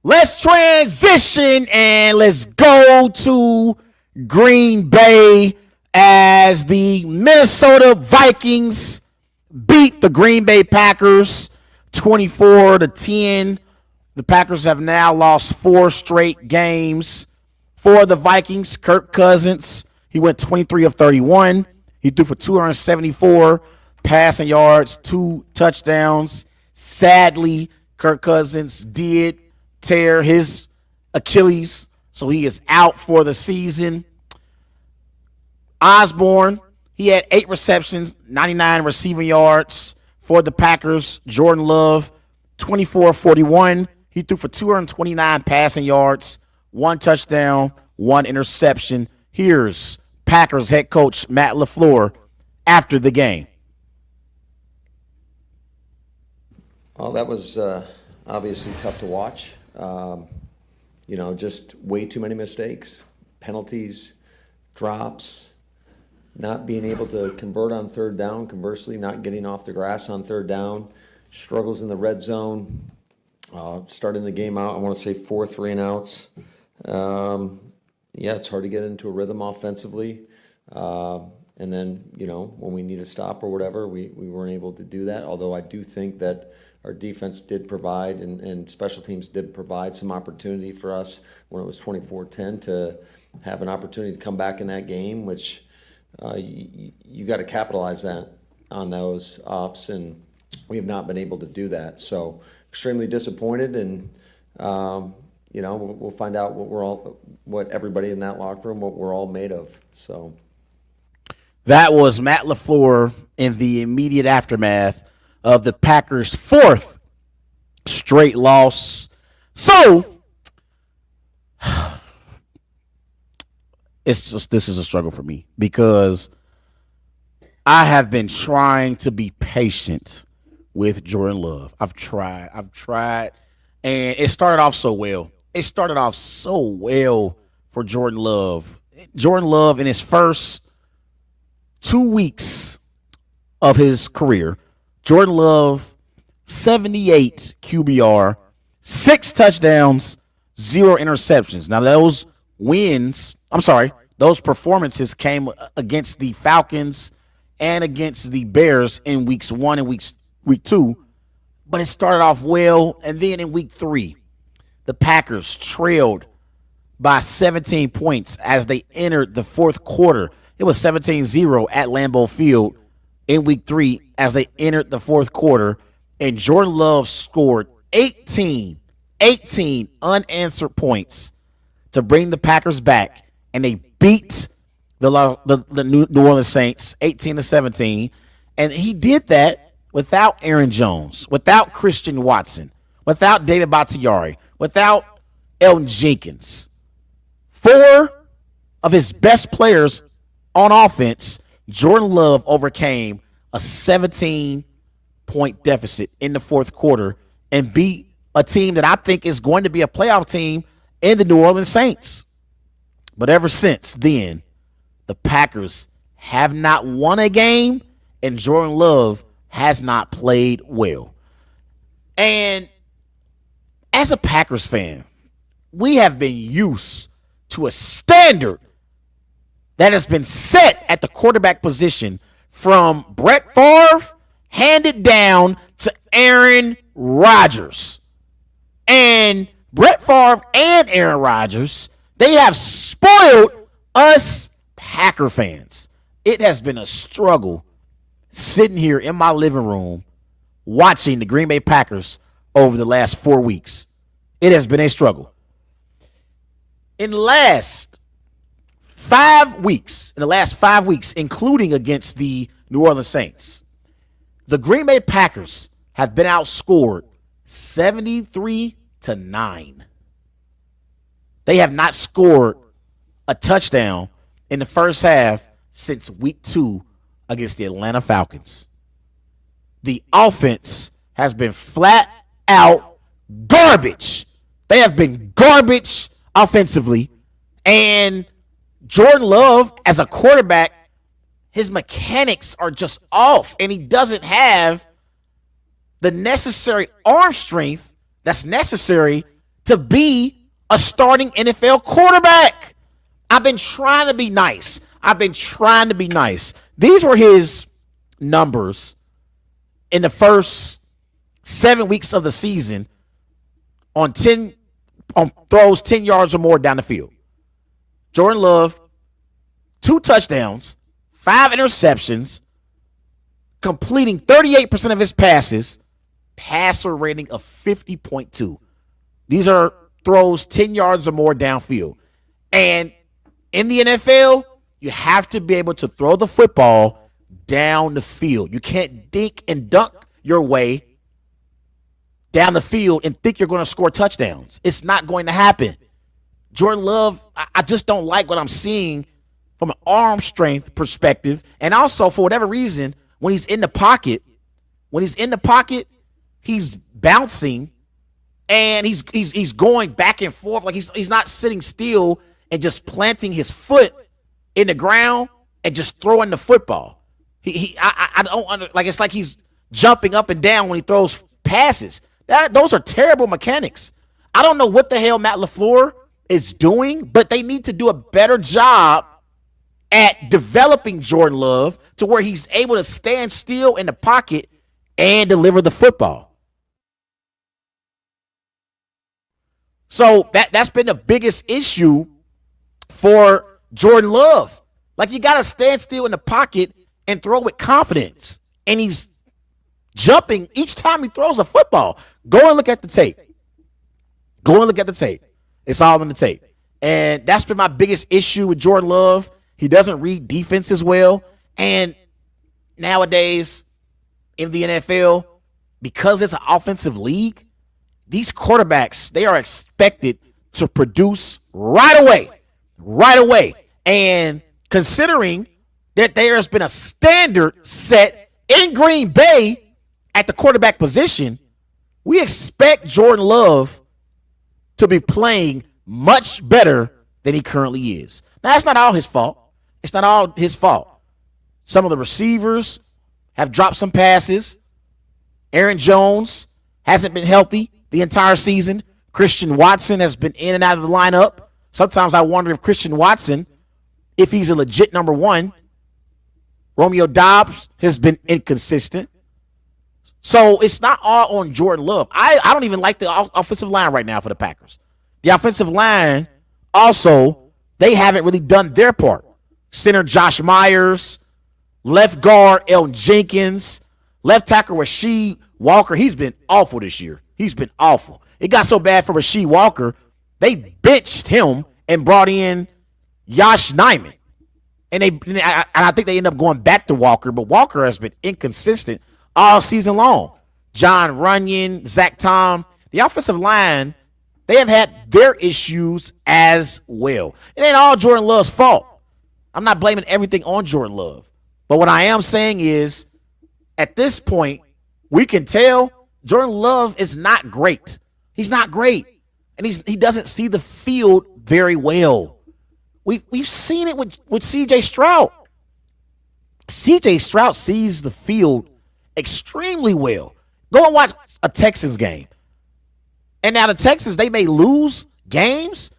Let's transition and let's go to Green Bay as the Minnesota Vikings beat the Green Bay Packers 24-10. The Packers have now lost 4 straight games. For the Vikings, Kirk Cousins, he went 23 of 31. He threw for 274 passing yards, 2 touchdowns. Sadly, Kirk Cousins did tear his Achilles, so he is out for the season. Osborne, he had 8 receptions, 99 receiving yards for the Packers. Jordan Love, 24-41. He threw for 229 passing yards, 1 touchdown, 1 interception. Here's Packers head coach Matt LaFleur after the game. Well, that was obviously tough to watch. Just way too many mistakes, penalties, drops, not being able to convert on third down, conversely, not getting off the grass on third down, struggles in the red zone, starting the game out, I want to say 4 3-and-outs. It's hard to get into a rhythm offensively. And then, when we need a stop or whatever, we weren't able to do that, although I do think that our defense did provide and special teams did provide some opportunity for us when it was 24-10 to have an opportunity to come back in that game, which you got to capitalize on those ops, and we have not been able to do that. So extremely disappointed, and we'll find out what everybody in that locker room, what we're all made of. So that was Matt LaFleur in the immediate aftermath of the Packers' 4th straight loss. So this is a struggle for me because I have been trying to be patient with Jordan Love. I've tried, and it started off so well. For Jordan Love. Jordan Love in his first 2 weeks of his career, Jordan Love, 78 QBR, 6 touchdowns, 0 interceptions. Now those performances came against the Falcons and against the Bears in weeks 1 and week 2, but it started off well, and then in week 3, the Packers trailed by 17 points as they entered the 4th quarter. It was 17-0 at Lambeau Field in week 3 as they entered the 4th quarter, and Jordan Love scored 18 unanswered points to bring the Packers back, and they beat the New Orleans Saints 18-17, and he did that without Aaron Jones, without Christian Watson, without David Bakhtiari, without Elton Jenkins. 4 of his best players on offense, Jordan Love overcame a 17-point deficit in the 4th quarter and beat a team that I think is going to be a playoff team in the New Orleans Saints. But ever since then, the Packers have not won a game, and Jordan Love has not played well. And as a Packers fan, we have been used to a standard that has been set at the quarterback position from Brett Favre handed down to Aaron Rodgers. And Brett Favre and Aaron Rodgers, they have spoiled us Packer fans. It has been a struggle sitting here in my living room watching the Green Bay Packers over the last 4 weeks. It has been a struggle. In the last 5 weeks, including against the New Orleans Saints, the Green Bay Packers have been outscored 73-9. They have not scored a touchdown in the first half since week 2 against the Atlanta Falcons. The offense has been flat out garbage. They have been garbage offensively, and Jordan Love as a quarterback, his mechanics are just off, and he doesn't have the necessary arm strength that's necessary to be a starting NFL quarterback. I've been trying to be nice. These were his numbers in the first 7 weeks of the season on throws 10 yards or more down the field. Jordan Love, 2 touchdowns, 5 interceptions, completing 38% of his passes, passer rating of 50.2. These are throws 10 yards or more downfield. And in the NFL, you have to be able to throw the football down the field. You can't dink and dunk your way down the field and think you're going to score touchdowns. It's not going to happen. Jordan Love, I just don't like what I'm seeing from an arm strength perspective. And also, for whatever reason, when he's in the pocket, he's bouncing and he's going back and forth. Like he's not sitting still and just planting his foot in the ground and just throwing the football. I don't like, it's like he's jumping up and down when he throws passes. Those are terrible mechanics. I don't know what the hell Matt LaFleur is doing, but they need to do a better job at developing Jordan Love to where he's able to stand still in the pocket and deliver the football. So that's been the biggest issue for Jordan Love. Like, you got to stand still in the pocket and throw with confidence. And he's jumping each time he throws a football. Go and look at the tape. It's all in the tape. And that's been my biggest issue with Jordan Love. He doesn't read defenses well. And nowadays in the NFL, because it's an offensive league, these quarterbacks, they are expected to produce right away. And considering that there has been a standard set in Green Bay at the quarterback position, we expect Jordan Love to be playing much better than he currently is. Now, it's not all his fault. Some of the receivers have dropped some passes. Aaron Jones hasn't been healthy the entire season. Christian Watson has been in and out of the lineup. Sometimes I wonder if Christian Watson, if he's a legit number one. Romeo Doubs has been inconsistent. So it's not all on Jordan Love. I don't even like the offensive line right now for the Packers. The offensive line, also, they haven't really done their part. Center Josh Myers, left guard Elton Jenkins, left tackle Rasheed Walker. He's been awful this year. It got so bad for Rasheed Walker, they benched him and brought in Josh Nijman. And I think they end up going back to Walker, but Walker has been inconsistent all season long. John Runyon, Zach Tom, the offensive line, they have had their issues as well. It ain't all Jordan Love's fault. I'm not blaming everything on Jordan Love. But what I am saying is, at this point, we can tell Jordan Love is not great. He's not great. And he doesn't see the field very well. We've seen it with C.J. Stroud. C.J. Stroud sees the field extremely well. Go and watch a Texans game. And now the Texans, they may lose games.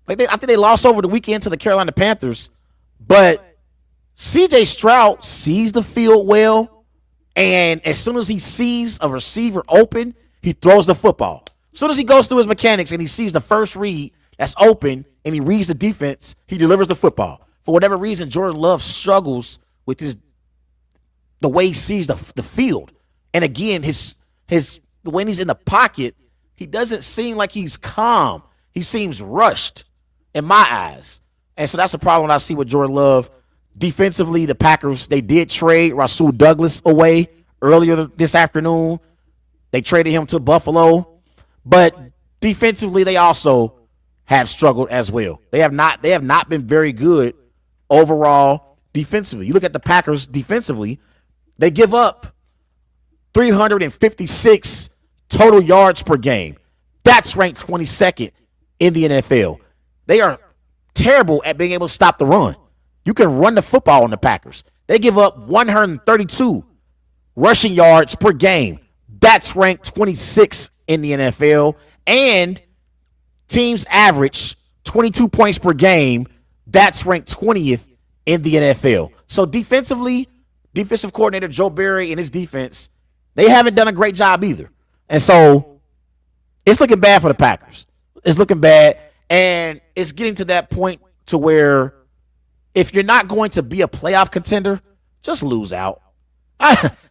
I think they lost over the weekend to the Carolina Panthers. But C.J. Stroud sees the field well. And as soon as he sees a receiver open, he throws the football. As soon as he goes through his mechanics and he sees the first read that's open and he reads the defense, he delivers the football. For whatever reason, Jordan Love struggles with the way he sees the field. And again, when he's in the pocket, he doesn't seem like he's calm. He seems rushed in my eyes. And so that's the problem I see with Jordan Love. Defensively, the Packers, they did trade Rasul Douglas away earlier this afternoon. They traded him to Buffalo. But defensively, they also have struggled as well. They have not been very good overall defensively. You look at the Packers defensively, they give up 356 total yards per game. That's ranked 22nd in the NFL. They are terrible at being able to stop the run. You can run the football on the Packers. They give up 132 rushing yards per game. That's ranked 26th in the NFL. And teams average 22 points per game. That's ranked 20th in the NFL. So defensively, defensive coordinator Joe Barry and his defense, they haven't done a great job either. And so it's looking bad for the Packers. It's looking bad. And it's getting to that point to where if you're not going to be a playoff contender, just lose out.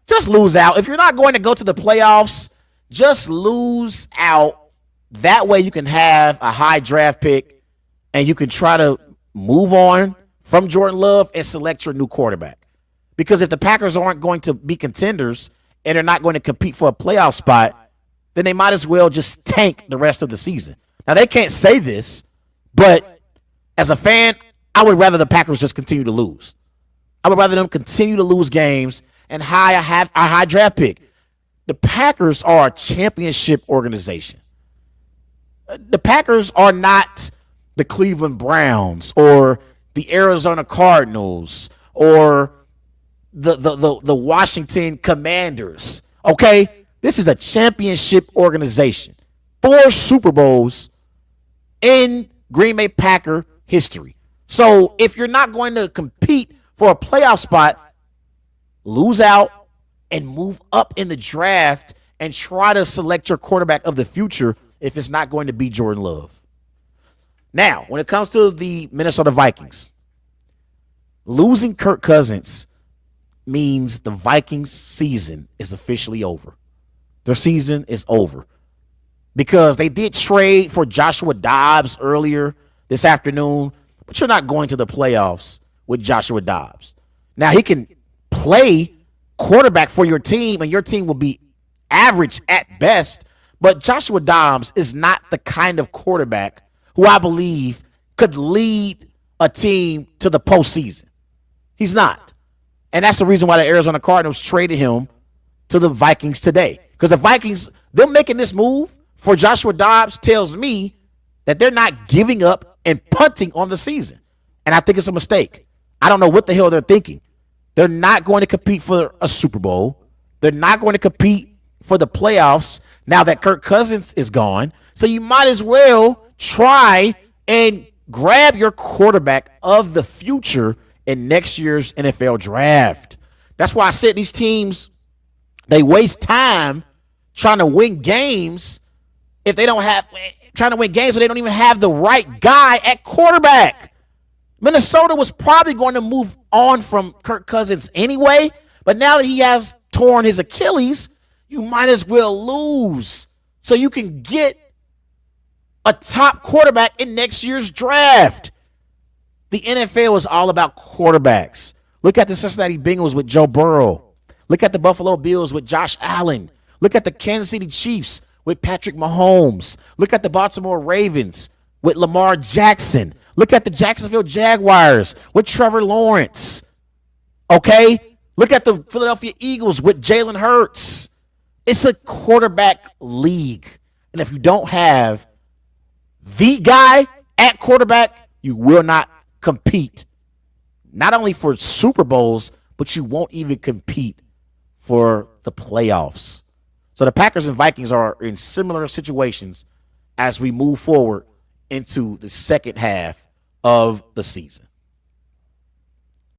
Just lose out. If you're not going to go to the playoffs, just lose out. That way you can have a high draft pick and you can try to move on from Jordan Love and select your new quarterback. Because if the Packers aren't going to be contenders and they're not going to compete for a playoff spot, then they might as well just tank the rest of the season. Now, they can't say this, but as a fan, I would rather the Packers just continue to lose. I would rather them continue to lose games and have a high draft pick. The Packers are a championship organization. The Packers are not the Cleveland Browns or the Arizona Cardinals or the Washington Commanders. Okay? This is a championship organization. 4 Super Bowls in Green Bay Packer history. So if you're not going to compete for a playoff spot, lose out and move up in the draft and try to select your quarterback of the future if it's not going to be Jordan Love. Now, when it comes to the Minnesota Vikings, losing Kirk Cousins means the Vikings' season is officially over. Their season is over. Because they did trade for Joshua Dobbs earlier this afternoon, but you're not going to the playoffs with Joshua Dobbs. Now, he can play quarterback for your team, and your team will be average at best, but Joshua Dobbs is not the kind of quarterback who I believe could lead a team to the postseason. He's not. And that's the reason why the Arizona Cardinals traded him to the Vikings today. Because the Vikings, them making this move for Joshua Dobbs tells me that they're not giving up and punting on the season. And I think it's a mistake. I don't know what the hell they're thinking. They're not going to compete for a Super Bowl. They're not going to compete for the playoffs now that Kirk Cousins is gone. So you might as well try and grab your quarterback of the future in next year's NFL draft. That's why I said these teams, they waste time trying to win games if they don't have, trying to win games when they don't even have the right guy at quarterback. Minnesota was probably going to move on from Kirk Cousins anyway, but now that he has torn his Achilles, you might as well lose so you can get a top quarterback in next year's draft. The NFL is all about quarterbacks. Look at the Cincinnati Bengals with Joe Burrow. Look at the Buffalo Bills with Josh Allen. Look at the Kansas City Chiefs with Patrick Mahomes. Look at the Baltimore Ravens with Lamar Jackson. Look at the Jacksonville Jaguars with Trevor Lawrence. Okay? Look at the Philadelphia Eagles with Jalen Hurts. It's a quarterback league. And if you don't have the guy at quarterback, you will not compete. Not only for Super Bowls, but you won't even compete for the playoffs. So the Packers and Vikings are in similar situations as we move forward into the second half of the season.